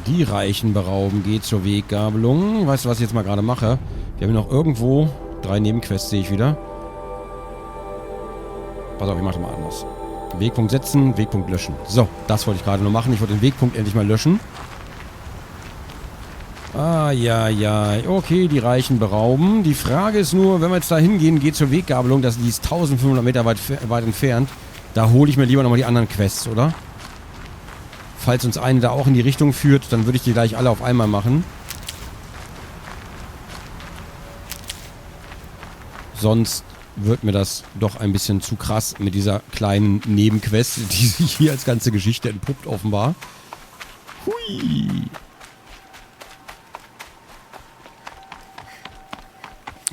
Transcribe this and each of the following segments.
Die Reichen berauben. Geht zur Weggabelung. Weißt du, was ich jetzt mal gerade mache? Wir haben noch irgendwo 3 Nebenquests, sehe ich wieder. Pass auf, ich mache das mal anders. Wegpunkt setzen, Wegpunkt löschen. So, das wollte ich gerade nur machen. Ich wollte den Wegpunkt endlich mal löschen. Ah, ja, ja. Okay, die Reichen berauben. Die Frage ist nur, wenn wir jetzt da hingehen, geht zur Weggabelung, die ist 1500 Meter weit entfernt. Da hole ich mir lieber nochmal die anderen Quests, oder? Falls uns eine da auch in die Richtung führt, dann würde ich die gleich alle auf einmal machen. Sonst wird mir das doch ein bisschen zu krass mit dieser kleinen Nebenquest, die sich hier als ganze Geschichte entpuppt, offenbar. Hui.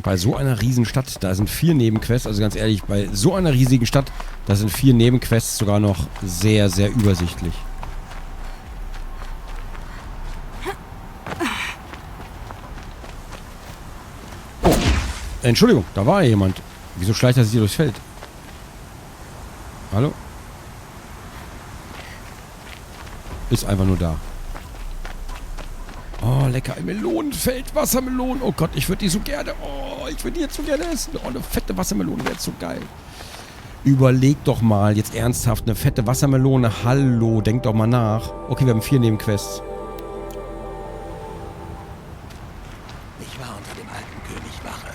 Bei so einer riesen Stadt, da sind 4 Nebenquests, also ganz ehrlich, bei so einer riesigen Stadt, da sind 4 Nebenquests sogar noch sehr, sehr übersichtlich. Oh, Entschuldigung, da war ja jemand. Wieso schleicht er sich hier durchs Feld? Hallo? Ist einfach nur da. Oh, lecker. Ein Melonenfeld, Wassermelonen. Oh Gott, ich würde die so gerne... Oh, ich würde die jetzt so gerne essen. Oh, eine fette Wassermelone wäre jetzt so geil. Überleg doch mal, jetzt ernsthaft, eine fette Wassermelone. Hallo, denk doch mal nach. Okay, wir haben 4 Nebenquests. Ich war unter dem alten König Wache.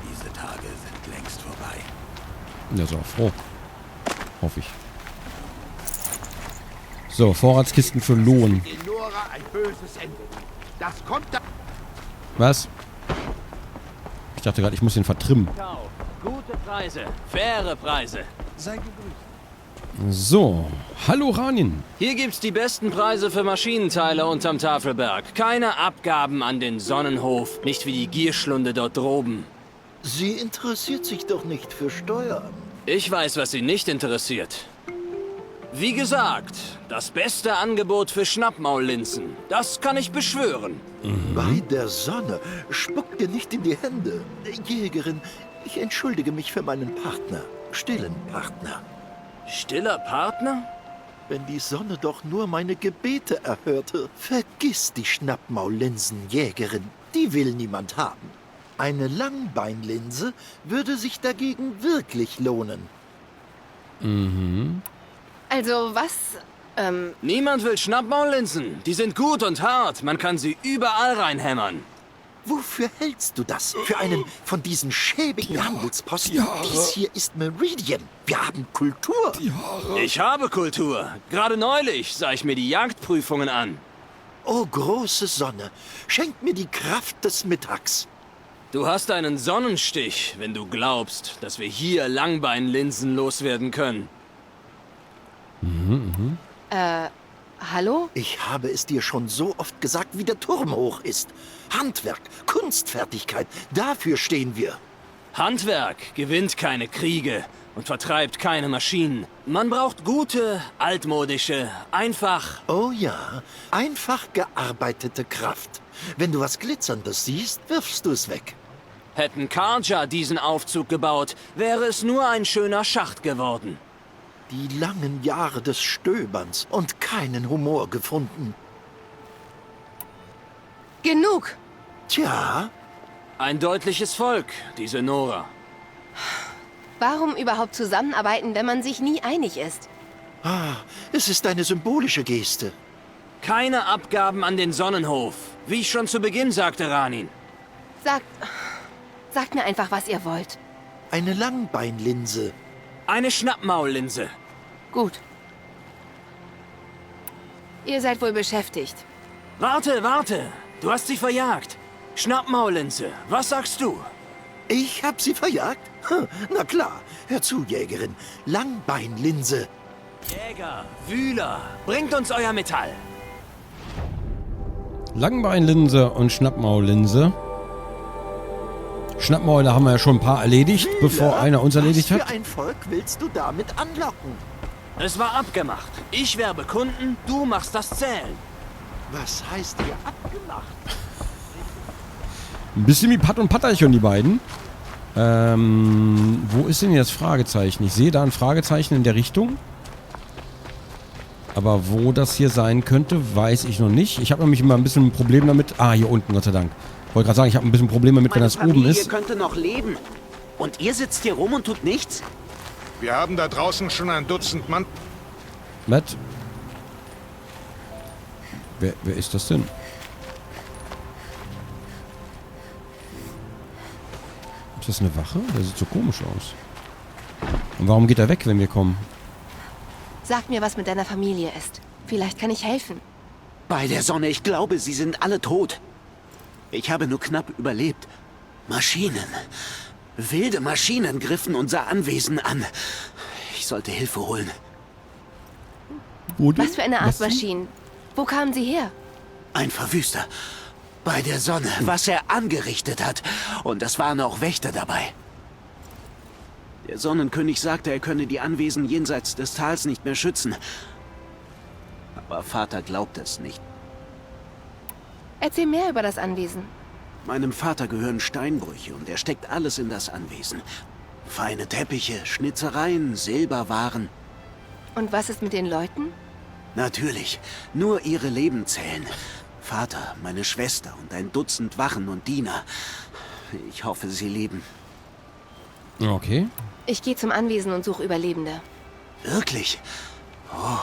Diese Tage sind längst vorbei. Ja, so, froh. Hoffe ich. So, Vorratskisten für Lohn. Nora ein böses Ende. Das kommt da. Was? Ich dachte gerade, ich muss den vertrimmen. Gute Preise, faire Preise. Sei gegrüßt. So, hallo Ranin. Hier gibt's die besten Preise für Maschinenteile unterm Tafelberg. Keine Abgaben an den Sonnenhof, nicht wie die Gierschlunde dort droben. Sie interessiert sich doch nicht für Steuern. Ich weiß, was Sie nicht interessiert. Wie gesagt, das beste Angebot für Schnappmaullinsen. Das kann ich beschwören. Bei der Sonne. Spuck dir nicht in die Hände. Jägerin, ich entschuldige mich für meinen Partner. Stillen Partner. Stiller Partner? Wenn die Sonne doch nur meine Gebete erhörte. Vergiss die Schnappmaullinsen, Jägerin. Die will niemand haben. Eine Langbeinlinse würde sich dagegen wirklich lohnen. Also was? Niemand will Schnappmaullinsen. Die sind gut und hart. Man kann sie überall reinhämmern. Wofür hältst du das? Für einen von diesen schäbigen Handelsposten? Dies hier ist Meridian. Wir haben Kultur. Ich habe Kultur. Gerade neulich sah ich mir die Jagdprüfungen an. Oh, große Sonne, schenk mir die Kraft des Mittags. Du hast einen Sonnenstich, wenn du glaubst, dass wir hier Langbeinlinsen loswerden können. Hallo? Ich habe es dir schon so oft gesagt, wie der Turm hoch ist. Handwerk, Kunstfertigkeit, dafür stehen wir. Handwerk gewinnt keine Kriege und vertreibt keine Maschinen. Man braucht gute, altmodische, einfach... Oh ja, einfach gearbeitete Kraft. Wenn du was Glitzerndes siehst, wirfst du es weg. Hätten Karja diesen Aufzug gebaut, wäre es nur ein schöner Schacht geworden. Die langen Jahre des Stöberns und keinen Humor gefunden. Genug! Tja, Ein deutliches Volk, diese Nora. Warum überhaupt zusammenarbeiten, wenn man sich nie einig ist? es ist eine symbolische Geste. Keine Abgaben an den Sonnenhof, wie ich schon zu Beginn sagte, Ranin. Sagt mir einfach, was ihr wollt. Eine Langbeinlinse. Eine Schnappmaullinse. Gut. Ihr seid wohl beschäftigt. Warte, warte. Du hast sie verjagt. Schnappmaullinse, was sagst du? Ich hab sie verjagt? Na klar, hör zu, Jägerin. Langbeinlinse. Jäger, Wühler, bringt uns euer Metall. Langbeinlinse und Schnappmaullinse. Schnappmäule haben wir ja schon ein paar erledigt, bevor einer uns erledigt Was hat. für ein Volk willst du damit anlocken? Es war abgemacht. Ich werbe Kunden, du machst das Zählen. Was heißt hier abgemacht? Ein bisschen wie Patt und Patterchen, die beiden. Wo ist denn jetzt das Fragezeichen? Ich sehe da ein Fragezeichen in der Richtung. Aber wo das hier sein könnte, weiß ich noch nicht. Ich habe nämlich immer ein bisschen ein Problem damit. Ah, hier unten, Gott sei Dank. Ich wollte gerade sagen, ich habe ein bisschen Probleme damit, wenn das oben ist. Ihr könnte noch leben. Und ihr sitzt hier rum und tut nichts? Wir haben da draußen schon ein Dutzend Mann. Matt? Wer ist das denn? Ist das eine Wache? Der sieht so komisch aus. Und warum geht er weg, wenn wir kommen? Sag mir, was mit deiner Familie ist. Vielleicht kann ich helfen. Bei der Sonne, ich glaube, sie sind alle tot. Ich habe nur knapp überlebt. Maschinen. Wilde Maschinen griffen unser Anwesen an. Ich sollte Hilfe holen. Wo denn? Was für eine Art Maschinen? Wo kamen sie her? Ein Verwüster. Bei der Sonne, was er angerichtet hat. Und es waren auch Wächter dabei. Der Sonnenkönig sagte, er könne die Anwesen jenseits des Tals nicht mehr schützen. Aber Vater glaubt es nicht. Erzähl mehr über das Anwesen. Meinem Vater gehören Steinbrüche und er steckt alles in das Anwesen. Feine Teppiche, Schnitzereien, Silberwaren. Und was ist mit den Leuten? Natürlich, nur ihre Leben zählen. Vater, meine Schwester und ein Dutzend Wachen und Diener. Ich hoffe, sie leben. Okay. Ich gehe zum Anwesen und suche Überlebende. Wirklich? Oh,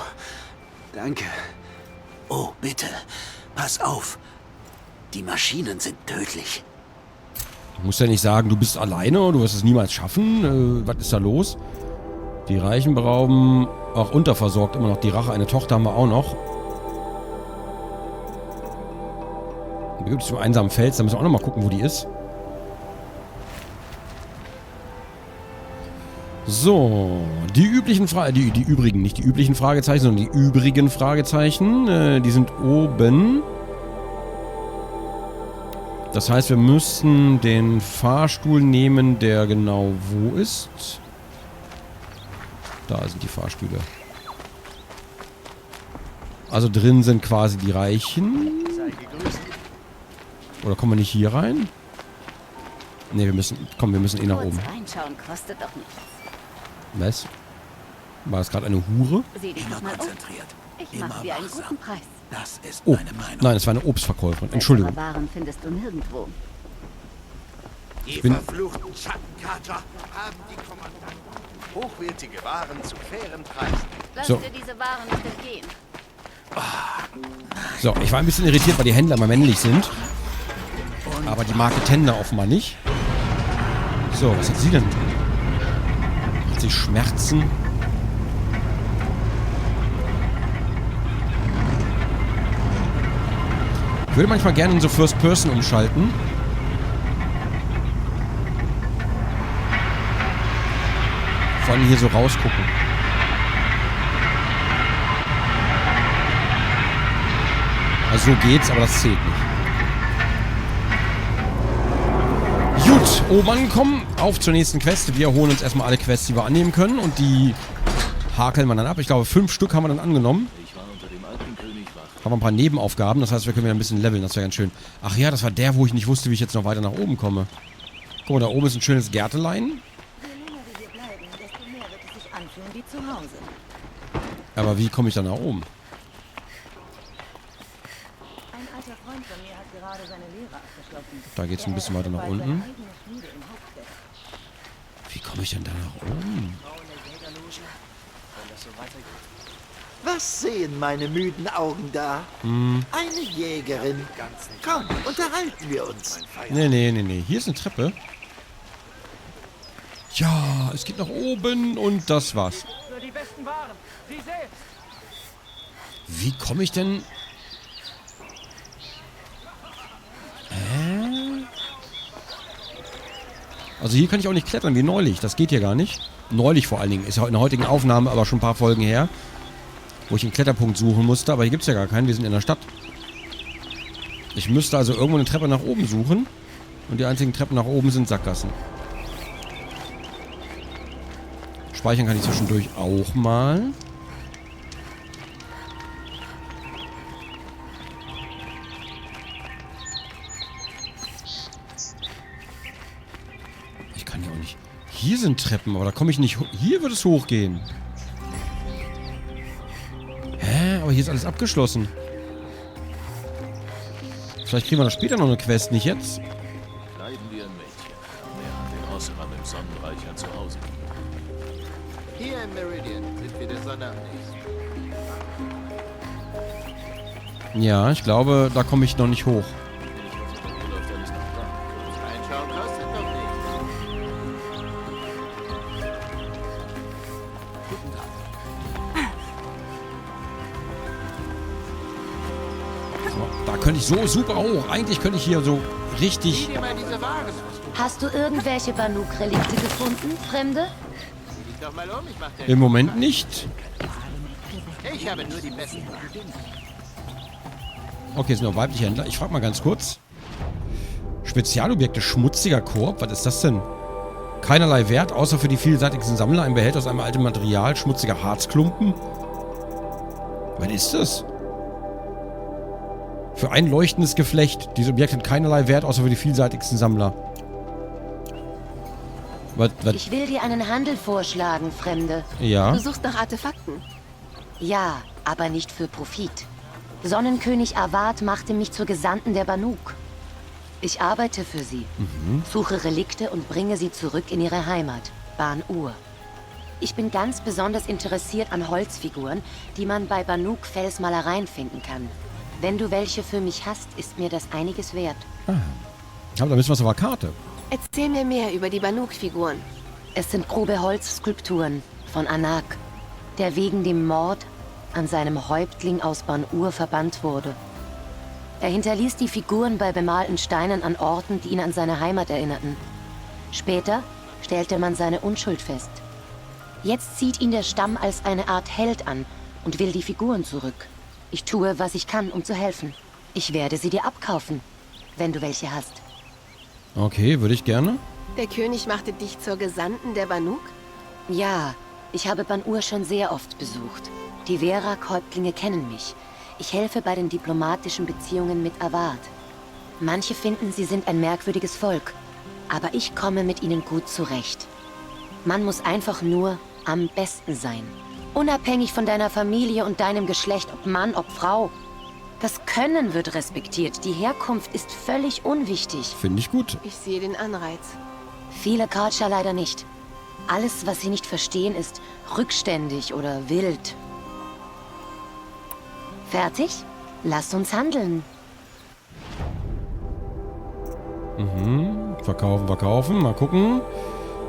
danke. Oh, bitte, pass auf. Die Maschinen sind tödlich. Du musst ja nicht sagen, du bist alleine oder du wirst es niemals schaffen. Was ist da los? Die Reichen berauben, auch unterversorgt immer noch die Rache. Eine Tochter haben wir auch noch. Begibt sich zum einsamen Fels, da müssen wir auch noch mal gucken, wo die ist. So, die üblichen die übrigen, nicht die üblichen Fragezeichen, sondern die übrigen Fragezeichen, die sind oben. Das heißt, wir müssten den Fahrstuhl nehmen, der genau wo ist. Da sind die Fahrstühle. Also drin sind quasi die Reichen. Oder kommen wir nicht hier rein? Ne, wir müssen eh nach oben. Reinschauen kostet doch nichts. Was? War das gerade eine Hure? Sieh dich Immer doch mal um. konzentriert. Ich immer mach dir einen wachsam. guten Preis. Das ist Oh, meine Meinung. nein, es war eine Obstverkäuferin. Entschuldigung. Bessere Waren findest du nirgendwo. Die bin- verfluchten Schattenkater haben die Kommandanten. Hochwertige Waren zu fairen Preisen. Lass So. dir diese Waren nicht entgehen. So, ich war ein bisschen irritiert, weil die Händler immer männlich sind. Aber die Marke Tender offenbar nicht. So, was hat sie denn? Hat sie Schmerzen? Ich würde manchmal gerne in so First Person umschalten. Vor allem hier so rausgucken. Also so geht's, aber das zählt nicht. Gut, oben angekommen. Auf zur nächsten Quest. Wir holen uns erstmal alle Quests, die wir annehmen können. Und die hakeln wir dann ab. Ich glaube, 5 Stück haben wir dann angenommen. Haben wir ein paar Nebenaufgaben. Das heißt, wir können wieder ein bisschen leveln. Das wäre ganz schön. Ach ja, das war der, wo ich nicht wusste, wie ich jetzt noch weiter nach oben komme. Guck mal, da oben ist ein schönes Gärtelein. Je länger wir hier bleiben, desto mehr wird es sich anfühlen wie zu Hause. Aber wie komme ich dann nach oben? Ein alter Freund von mir hat gerade seine Lehre abgeschlossen. Da geht es ein bisschen weiter nach Bald seine unten. eigene Schmiede in Hauptstädt. Wie komme ich denn da nach oben? Was sehen meine müden Augen da? Eine Jägerin. Komm, unterhalten wir uns. Nee. Hier ist eine Treppe. Ja, es geht nach oben und das war's. Für die besten Waren. Sie selbst. Wie komme ich denn... Also hier kann ich auch nicht klettern, wie neulich. Das geht hier gar nicht. Neulich vor allen Dingen. Ist ja in der heutigen Aufnahme aber schon ein paar Folgen her. Wo ich einen Kletterpunkt suchen musste. Aber hier gibt es ja gar keinen. Wir sind in der Stadt. Ich müsste also irgendwo eine Treppe nach oben suchen. Und die einzigen Treppen nach oben sind Sackgassen. Speichern kann ich zwischendurch auch mal. Ich kann ja auch nicht... Hier sind Treppen, aber da komme ich nicht... Hier wird es hochgehen. Hä? aber hier ist alles abgeschlossen. Vielleicht kriegen wir das später noch eine Quest, nicht jetzt? Leiden wir ein Mädchen. Wer hat den Osram im Sonnenreich ein Zuhause? Hier im Meridian sind wir der Sonne am nächsten. Ja, ich glaube, da komme ich noch nicht hoch. Reinschauen kostet doch nichts. Guten Tag. So, da könnte ich so super hoch. Eigentlich könnte ich hier so richtig... Sieh dir mal diese Wagen an. Hast du irgendwelche Banuk-Relikte gefunden, Fremde? Sieh dich doch mal um, ich mach dir... Im Moment nicht. Ich habe nur die besten Wagen. Okay, sind noch weibliche Händler. Ich frage mal ganz kurz. Spezialobjekte, schmutziger Korb. Was ist das denn? Keinerlei Wert, außer für die vielseitigen Sammler. Ein Behälter aus einem alten Material. Schmutziger Harzklumpen. Was ist das? Für ein leuchtendes Geflecht. Diese Objekte haben keinerlei Wert, außer für die vielseitigsten Sammler. Was? Ich will dir einen Handel vorschlagen, Fremde. Ja. Du suchst nach Artefakten. Ja, aber nicht für Profit. Sonnenkönig Avad machte mich zur Gesandten der Banuk. Ich arbeite für sie, suche Relikte und bringe sie zurück in ihre Heimat, Ban-Ur. Ich bin ganz besonders interessiert an Holzfiguren, die man bei Banuk-Felsmalereien finden kann. Wenn du welche für mich hast, ist mir das einiges wert. Aber da müssen wir es auf der Karte. Erzähl mir mehr über die Banuk-Figuren. Es sind grobe Holzskulpturen von Anak, der wegen dem Mord an seinem Häuptling aus Ban-Ur verbannt wurde. Er hinterließ die Figuren bei bemalten Steinen an Orten, die ihn an seine Heimat erinnerten. Später stellte man seine Unschuld fest. Jetzt sieht ihn der Stamm als eine Art Held an und will die Figuren zurück. Ich tue, was ich kann, um zu helfen. Ich werde sie dir abkaufen, wenn du welche hast. Okay, würde ich gerne. Der König machte dich zur Gesandten der Banuk? Ja, ich habe Ban-Ur schon sehr oft besucht. Die Verak-Häuptlinge kennen mich. Ich helfe bei den diplomatischen Beziehungen mit Avad. Manche finden, sie sind ein merkwürdiges Volk, aber ich komme mit ihnen gut zurecht. Man muss einfach nur am besten sein. Unabhängig von deiner Familie und deinem Geschlecht, ob Mann, ob Frau. Das Können wird respektiert, die Herkunft ist völlig unwichtig. Finde ich gut. Ich sehe den Anreiz. Viele Karcher leider nicht. Alles, was sie nicht verstehen, ist rückständig oder wild. Fertig? Lass uns handeln. Verkaufen, verkaufen. Mal gucken.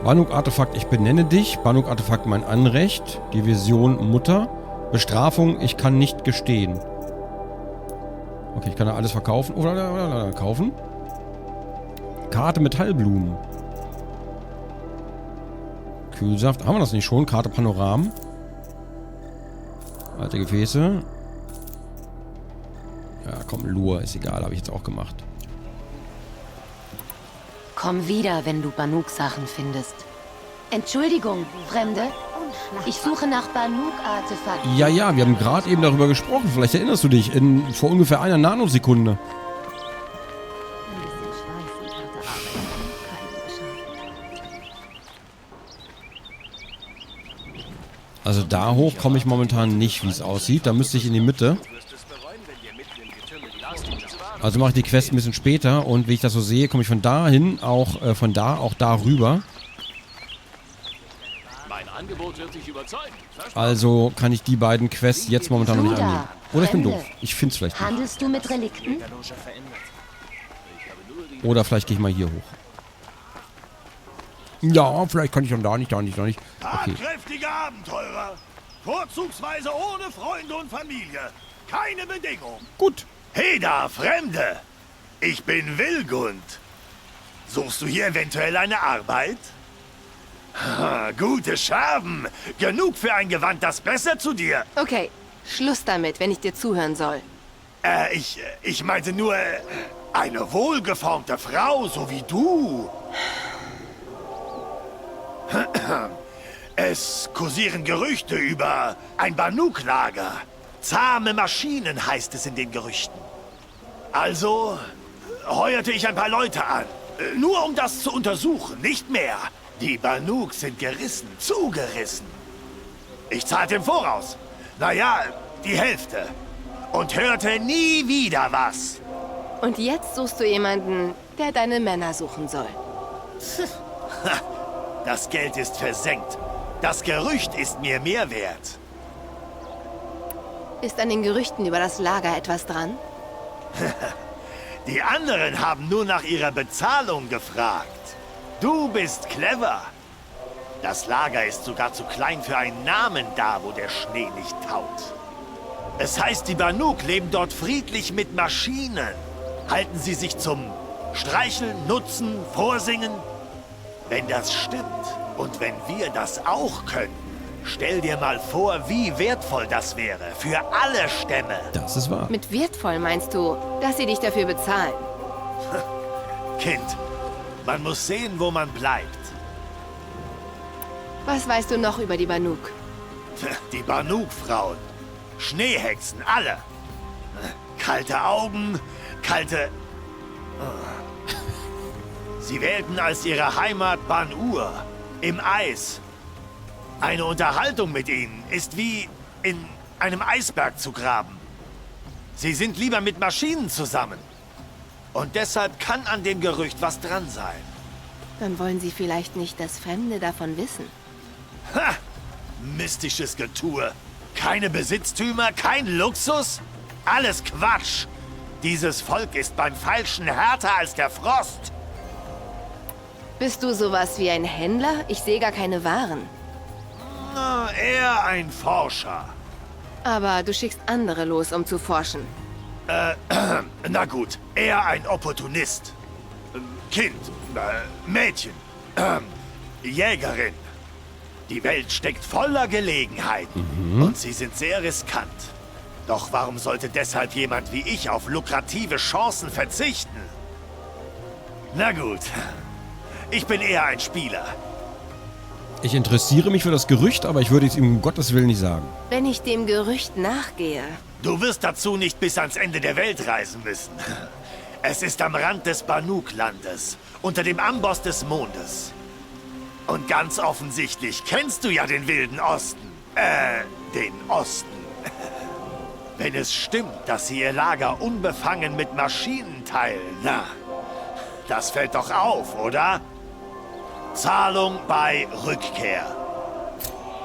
Banuk-Artefakt, ich benenne dich. Banuk-Artefakt, mein Anrecht. Division Mutter. Bestrafung, ich kann nicht gestehen. Okay, ich kann da alles verkaufen. Oder kaufen. Karte Metallblumen. Kühlsaft. Haben wir das nicht schon? Karte Panoram. Alte Gefäße. Ja, komm, Lure. Ist egal. Habe ich jetzt auch gemacht. Komm wieder, wenn du Banuk-Sachen findest. Entschuldigung, Fremde. Ich suche nach Banuk-Artefakten. Ja, ja, wir haben gerade eben darüber gesprochen. Vielleicht erinnerst du dich. Vor ungefähr einer Nanosekunde. Also da hoch komme ich momentan nicht, wie es aussieht. Da müsste ich in die Mitte. Also mache ich die Quest ein bisschen später. Und wie ich das so sehe, komme ich von da hin, auch von da auch da rüber. Mein Angebot wird dich überzeugen. Also kann ich die beiden Quests jetzt momentan noch nicht Bruder, annehmen. Oder ich bin Fremde. doof. Ich finde es vielleicht nicht. Handelst du mit Relikten? Oder vielleicht gehe ich mal hier hoch. Ja, vielleicht kann ich dann da nicht. Okay. Tatkräftige Abenteurer. Vorzugsweise ohne Freunde und Familie. Keine Bedingung. Gut. Hey da, Fremde. Ich bin Wilgund. Suchst du hier eventuell eine Arbeit? Gute Scherben. Genug für ein Gewand, das besser zu dir. Okay, Schluss damit, wenn ich dir zuhören soll. Ich meinte nur, eine wohlgeformte Frau, so wie du. Es kursieren Gerüchte über ein Banuk-Lager. Zahme Maschinen heißt es in den Gerüchten. Also heuerte ich ein paar Leute an. Nur um das zu untersuchen, nicht mehr. Die Banuk sind gerissen, zugerissen. Ich zahlte im Voraus. Naja, Die Hälfte. Und hörte nie wieder was. Und jetzt suchst du jemanden, der deine Männer suchen soll. Das Geld ist versenkt. Das Gerücht ist mir mehr wert. Ist an den Gerüchten über das Lager etwas dran? Die anderen haben nur nach ihrer Bezahlung gefragt. Du bist clever. Das Lager ist sogar zu klein für einen Namen da, wo der Schnee nicht taut. Es heißt, die Banuk leben dort friedlich mit Maschinen. Halten sie sich zum Streicheln, Nutzen, Vorsingen? Wenn das stimmt und wenn wir das auch können, stell dir mal vor, wie wertvoll das wäre für alle Stämme. Das ist wahr. Mit wertvoll meinst du, dass sie dich dafür bezahlen? Kind, man muss sehen, wo man bleibt. Was weißt du noch über die Banuk? Die Banuk-Frauen. Schneehexen, alle. Kalte Augen, kalte... Sie wählten als ihre Heimat Ban-Ur, im Eis. Eine Unterhaltung mit ihnen ist wie in einem Eisberg zu graben. Sie sind lieber mit Maschinen zusammen. Und deshalb kann an dem Gerücht was dran sein. Dann wollen sie vielleicht nicht, dass Fremde davon wissen. Ha! Mystisches Getue. Keine Besitztümer, kein Luxus? Alles Quatsch. Dieses Volk ist beim Falschen härter als der Frost. Bist du sowas wie ein Händler? Ich sehe gar keine Waren. Na, eher ein Forscher. Aber du schickst andere los, um zu forschen. Na gut, eher ein Opportunist. Kind, Mädchen, Jägerin. Die Welt steckt voller Gelegenheiten und sie sind sehr riskant. Doch warum sollte deshalb jemand wie ich auf lukrative Chancen verzichten? Na gut, ich bin eher ein Spieler. Ich interessiere mich für das Gerücht, aber ich würde es ihm um Gottes Willen nicht sagen. Wenn ich dem Gerücht nachgehe... Du wirst dazu nicht bis ans Ende der Welt reisen müssen. Es ist am Rand des Banuk-Landes, unter dem Amboss des Mondes. Und ganz offensichtlich kennst du ja den Wilden Osten. Den Osten. Wenn es stimmt, dass sie ihr Lager unbefangen mit Maschinen teilen, na, das fällt doch auf, oder? Zahlung bei Rückkehr.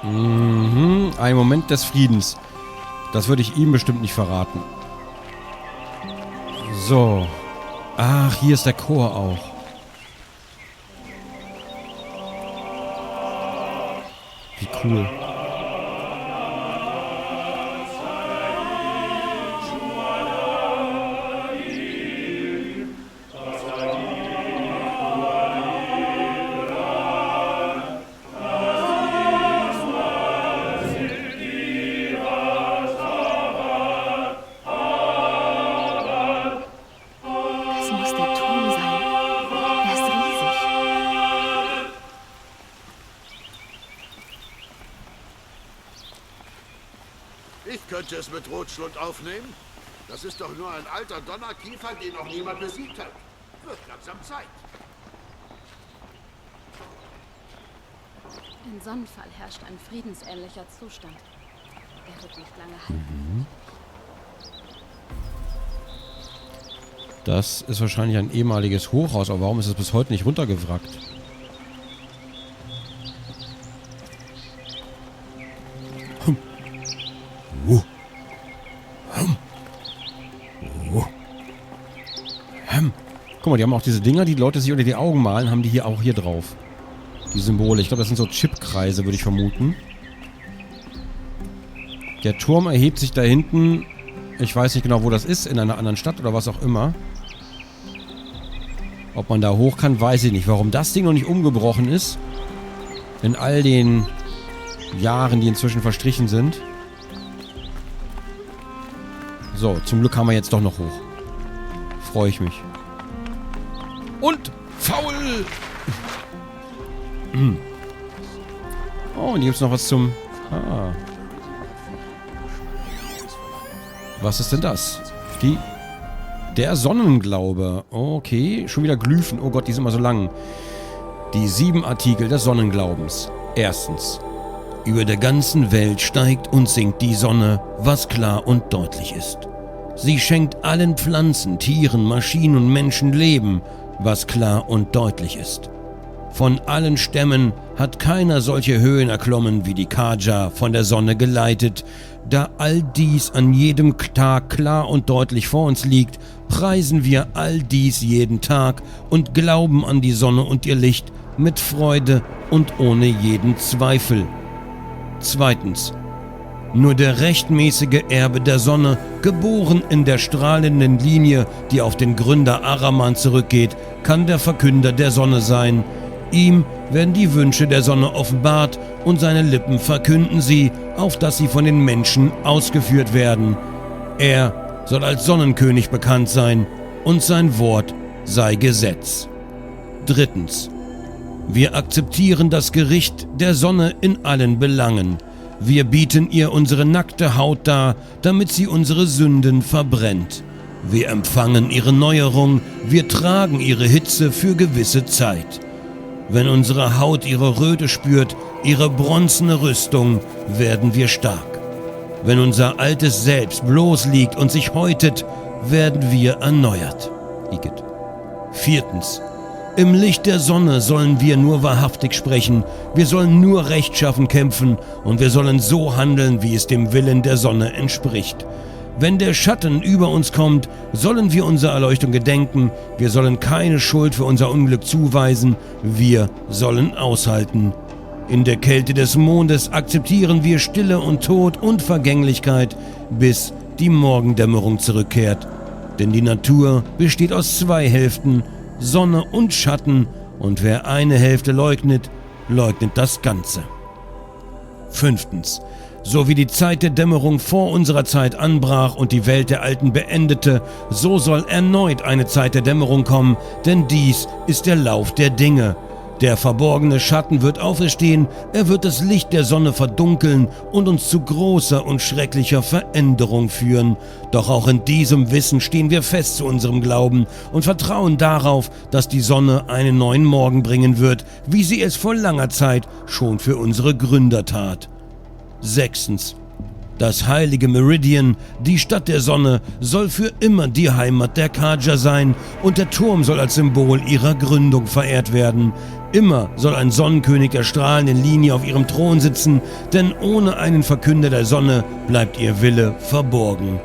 Ein Moment des Friedens. Das würde ich ihm bestimmt nicht verraten. So. Ach, hier ist der Chor auch. Wie cool. Das muss der Turm sein. Er ist riesig. Ich könnte es mit Rotschlund aufnehmen. Das ist doch nur ein alter Donnerkiefer, den noch niemand besiegt hat. Wird langsam Zeit. In Sonnenfall herrscht ein friedensähnlicher Zustand. Er wird nicht lange halten. Das ist wahrscheinlich ein ehemaliges Hochhaus, aber warum ist es bis heute nicht runtergewrackt? Guck mal, die haben auch diese Dinger, die Leute sich unter die Augen malen, haben die hier auch hier drauf. Die Symbole. Ich glaube, das sind so Chipkreise, würde ich vermuten. Der Turm erhebt sich da hinten. Ich weiß nicht genau, wo das ist. In einer anderen Stadt oder was auch immer. Ob man da hoch kann, weiß ich nicht. Warum das Ding noch nicht umgebrochen ist. In all den Jahren, die inzwischen verstrichen sind. So, zum Glück haben wir jetzt doch noch hoch. Freue ich mich. Und faul! Oh, und hier gibt es noch was zum... Ah. Was ist denn das? Der Sonnenglaube. Okay, schon wieder Glyphen. Oh Gott, die sind immer so lang. Die 7 Artikel des Sonnenglaubens. Erstens. Über der ganzen Welt steigt und sinkt die Sonne, was klar und deutlich ist. Sie schenkt allen Pflanzen, Tieren, Maschinen und Menschen Leben, was klar und deutlich ist. Von allen Stämmen hat keiner solche Höhen erklommen wie die Carja, von der Sonne geleitet. Da all dies an jedem Tag klar und deutlich vor uns liegt, preisen wir all dies jeden Tag und glauben an die Sonne und ihr Licht mit Freude und ohne jeden Zweifel. Zweitens. Nur der rechtmäßige Erbe der Sonne, geboren in der strahlenden Linie, die auf den Gründer Ahriman zurückgeht, kann der Verkünder der Sonne sein. Ihm werden die Wünsche der Sonne offenbart und seine Lippen verkünden sie, auf dass sie von den Menschen ausgeführt werden. Er soll als Sonnenkönig bekannt sein und sein Wort sei Gesetz. Drittens. Wir akzeptieren das Gericht der Sonne in allen Belangen. Wir bieten ihr unsere nackte Haut dar, damit sie unsere Sünden verbrennt. Wir empfangen ihre Neuerung, wir tragen ihre Hitze für gewisse Zeit. Wenn unsere Haut ihre Röte spürt, ihre bronzene Rüstung, werden wir stark. Wenn unser altes Selbst bloß liegt und sich häutet, werden wir erneuert. Igitt. Viertens. Im Licht der Sonne sollen wir nur wahrhaftig sprechen, wir sollen nur rechtschaffen kämpfen und wir sollen so handeln, wie es dem Willen der Sonne entspricht. Wenn der Schatten über uns kommt, sollen wir unserer Erleuchtung gedenken, wir sollen keine Schuld für unser Unglück zuweisen, wir sollen aushalten. In der Kälte des Mondes akzeptieren wir Stille und Tod und Vergänglichkeit, bis die Morgendämmerung zurückkehrt. Denn die Natur besteht aus zwei Hälften, Sonne und Schatten, und wer eine Hälfte leugnet, leugnet das Ganze. Fünftens. So wie die Zeit der Dämmerung vor unserer Zeit anbrach und die Welt der Alten beendete, so soll erneut eine Zeit der Dämmerung kommen, denn dies ist der Lauf der Dinge. Der verborgene Schatten wird auferstehen, er wird das Licht der Sonne verdunkeln und uns zu großer und schrecklicher Veränderung führen. Doch auch in diesem Wissen stehen wir fest zu unserem Glauben und vertrauen darauf, dass die Sonne einen neuen Morgen bringen wird, wie sie es vor langer Zeit schon für unsere Gründer tat. Sechstens. Das heilige Meridian, die Stadt der Sonne, soll für immer die Heimat der Carja sein und der Turm soll als Symbol ihrer Gründung verehrt werden. Immer soll ein Sonnenkönig der strahlenden Linie auf ihrem Thron sitzen, denn ohne einen Verkünder der Sonne bleibt ihr Wille verborgen.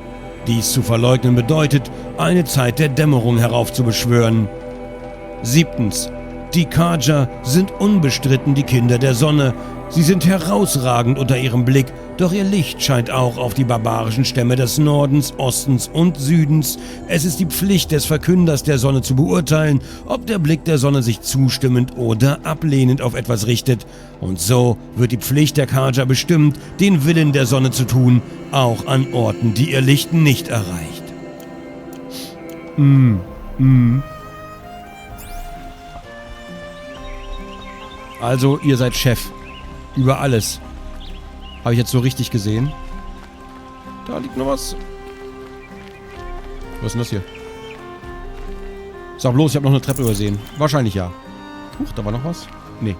Dies zu verleugnen bedeutet, eine Zeit der Dämmerung heraufzubeschwören. Siebtens. Die Carja sind unbestritten die Kinder der Sonne. Sie sind herausragend unter ihrem Blick, doch ihr Licht scheint auch auf die barbarischen Stämme des Nordens, Ostens und Südens. Es ist die Pflicht des Verkünders der Sonne zu beurteilen, ob der Blick der Sonne sich zustimmend oder ablehnend auf etwas richtet. Und so wird die Pflicht der Carja bestimmt, den Willen der Sonne zu tun, auch an Orten, die ihr Licht nicht erreicht. Also, ihr seid Chef. Über alles. Habe ich jetzt so richtig gesehen? Da liegt noch was. Was ist denn das hier? Sag bloß, ich habe noch eine Treppe übersehen. Wahrscheinlich ja. Huch, da war noch was? Nee.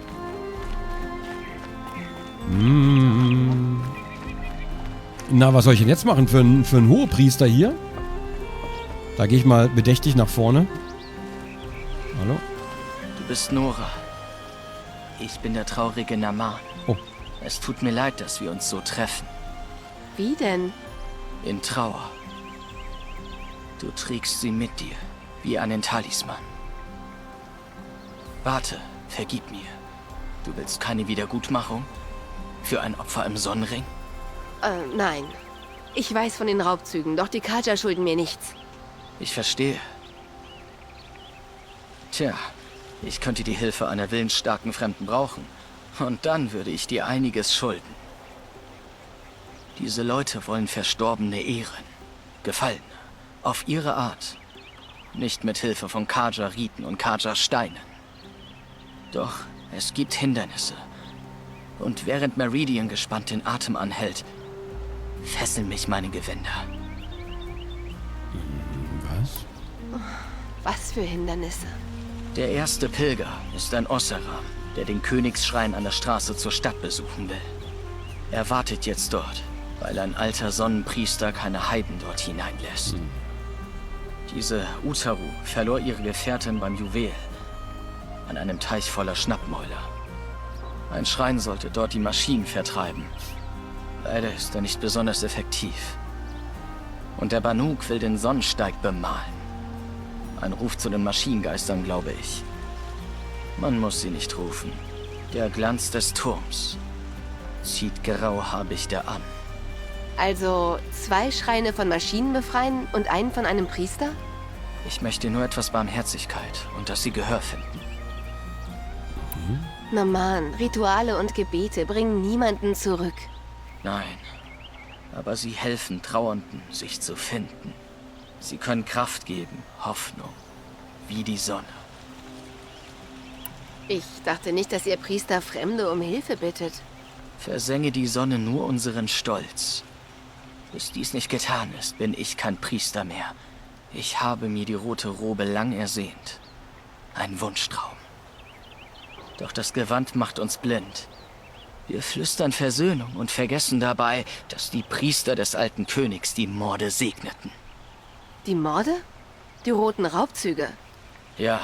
Na, was soll ich denn jetzt machen für einen Hohepriester hier? Da gehe ich mal bedächtig nach vorne. Hallo? Du bist Nora. Ich bin der traurige Naman. Oh. Es tut mir leid, dass wir uns so treffen. Wie denn? In Trauer. Du trägst sie mit dir, wie einen Talisman. Warte, vergib mir. Du willst keine Wiedergutmachung? Für ein Opfer im Sonnenring? Nein. Ich weiß von den Raubzügen, doch die Carja schulden mir nichts. Ich verstehe. Tja, ich könnte die Hilfe einer willensstarken Fremden brauchen. Und dann würde ich dir einiges schulden. Diese Leute wollen Verstorbene ehren. Gefallene. Auf ihre Art. Nicht mit Hilfe von Carja-Riten und Carja-Steinen. Doch es gibt Hindernisse. Und während Meridian gespannt den Atem anhält, fesseln mich meine Gewänder. Was? Was für Hindernisse? Der erste Pilger ist ein Osseram, der den Königsschrein an der Straße zur Stadt besuchen will. Er wartet jetzt dort, weil ein alter Sonnenpriester keine Heiden dort hineinlässt. Diese Utaru verlor ihre Gefährtin beim Juwel, an einem Teich voller Schnappmäuler. Ein Schrein sollte dort die Maschinen vertreiben. Leider ist er nicht besonders effektiv. Und der Banuk will den Sonnensteig bemalen. Ein Ruf zu den Maschinengeistern, glaube ich. Man muss sie nicht rufen. Der Glanz des Turms zieht Grauhabichte an. Also 2 Schreine von Maschinen befreien und einen von einem Priester? Ich möchte nur etwas Barmherzigkeit und dass sie Gehör finden. Na Mann, Rituale und Gebete bringen niemanden zurück. Nein, aber sie helfen Trauernden, sich zu finden. Sie können Kraft geben, Hoffnung, wie die Sonne. Ich dachte nicht, dass ihr Priester Fremde um Hilfe bittet. Versenge die Sonne nur unseren Stolz. Bis dies nicht getan ist, bin ich kein Priester mehr. Ich habe mir die rote Robe lang ersehnt. Ein Wunschtraum. Doch das Gewand macht uns blind. Wir flüstern Versöhnung und vergessen dabei, dass die Priester des alten Königs die Morde segneten. Die Morde? Die roten Raubzüge? Ja,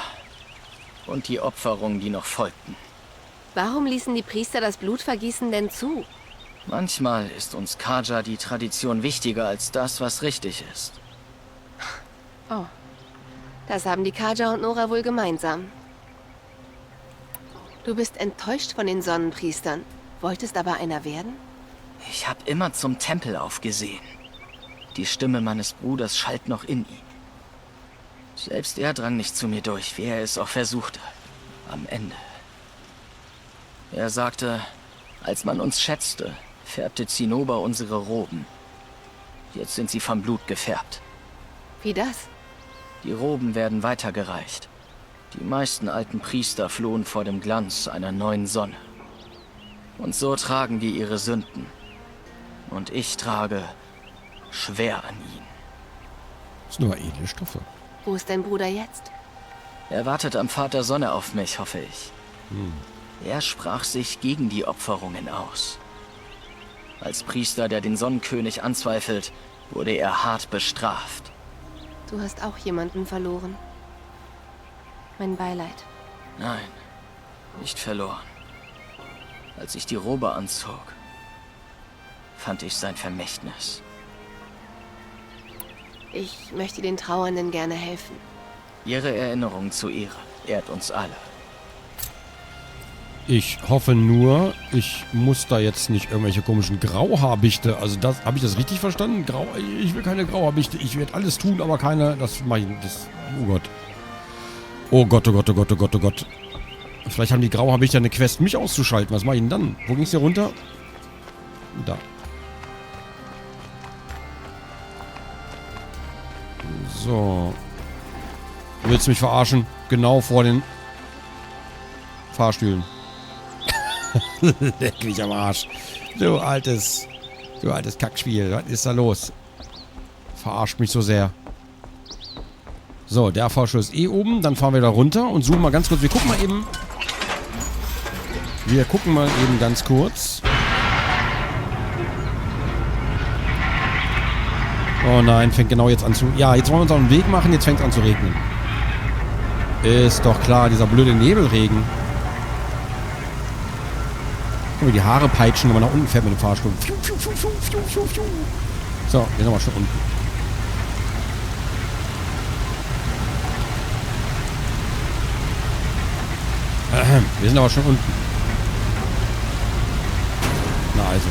und die Opferungen, die noch folgten. Warum ließen die Priester das Blutvergießen denn zu? Manchmal ist uns Kaja die Tradition wichtiger als das, was richtig ist. Oh, das haben die Kaja und Nora wohl gemeinsam. Du bist enttäuscht von den Sonnenpriestern, wolltest aber einer werden? Ich habe immer zum Tempel aufgesehen. Die Stimme meines Bruders schallt noch in ihm. Selbst er drang nicht zu mir durch, wie er es auch versuchte. Am Ende. Er sagte, als man uns schätzte, färbte Zinnober unsere Roben. Jetzt sind sie vom Blut gefärbt. Wie das? Die Roben werden weitergereicht. Die meisten alten Priester flohen vor dem Glanz einer neuen Sonne. Und so tragen wir ihre Sünden. Und ich trage schwer an ihnen. Das sind nur edle Stoffe. Wo ist dein Bruder jetzt? Er wartet am Vater Sonne auf mich, hoffe ich. Er sprach sich gegen die Opferungen aus. Als Priester, der den Sonnenkönig anzweifelt, wurde er hart bestraft. Du hast auch jemanden verloren. Mein Beileid. Nein, nicht verloren. Als ich die Robe anzog, fand ich sein Vermächtnis. Ich möchte den Trauernden gerne helfen. Ihre Erinnerung zu Ehre ehrt uns alle. Ich hoffe nur, ich muss da jetzt nicht irgendwelche komischen Grauhabichte. Also das, habe ich das richtig verstanden? Ich will keine Grauhabichte. Ich werde alles tun, aber keine. Das mache ich. Oh Gott. Oh Gott, oh Gott, oh Gott, oh Gott, oh Gott. Vielleicht haben die Grauhabichte eine Quest, mich auszuschalten. Was mache ich denn dann? Wo ging es hier runter? Da. So. Willst du mich verarschen? Genau vor den Fahrstühlen. Leck mich am Arsch. Du altes Kackspiel. Was ist da los? Verarscht mich so sehr. So, der Fahrstuhl ist eh oben. Dann fahren wir da runter und suchen mal ganz kurz. Wir gucken mal eben. Ganz kurz. Oh nein, fängt genau jetzt an zu... Ja, jetzt wollen wir uns auf den Weg machen. Jetzt fängt es an zu regnen. Ist doch klar, dieser blöde Nebelregen. Guck mal, die Haare peitschen, wenn man nach unten fährt mit dem Fahrstuhl. So, wir sind aber schon unten. Wir sind aber schon unten. Na also.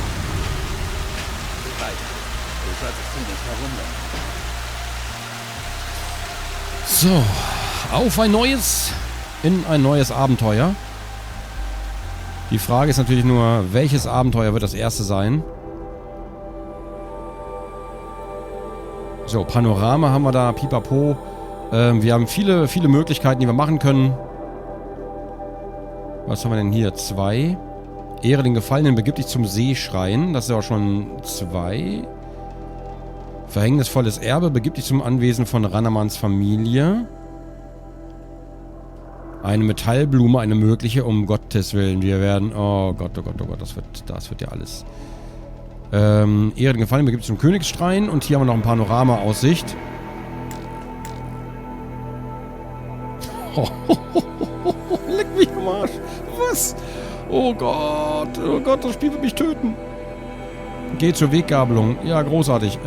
So, auf ein neues, in ein neues Abenteuer. Die Frage ist natürlich nur, welches Abenteuer wird das erste sein? So, Panorama haben wir da, pipapo. Wir haben viele Möglichkeiten, die wir machen können. Was haben wir denn hier? 2. Ehre den Gefallenen, begib dich zum Seeschrein. Das ist ja auch schon 2. Verhängnisvolles Erbe, begib dich zum Anwesen von Ranamans Familie. Eine Metallblume, eine mögliche, um Gottes Willen. Wir werden... Oh Gott, oh Gott, oh Gott, das wird ja alles... Ehre den Gefallenen begibt zum Königsschrein. Und hier haben wir noch ein Panorama-Aussicht. Leck mich am Arsch. Was? Oh Gott, das Spiel wird mich töten. Geht zur Weggabelung. Ja, großartig.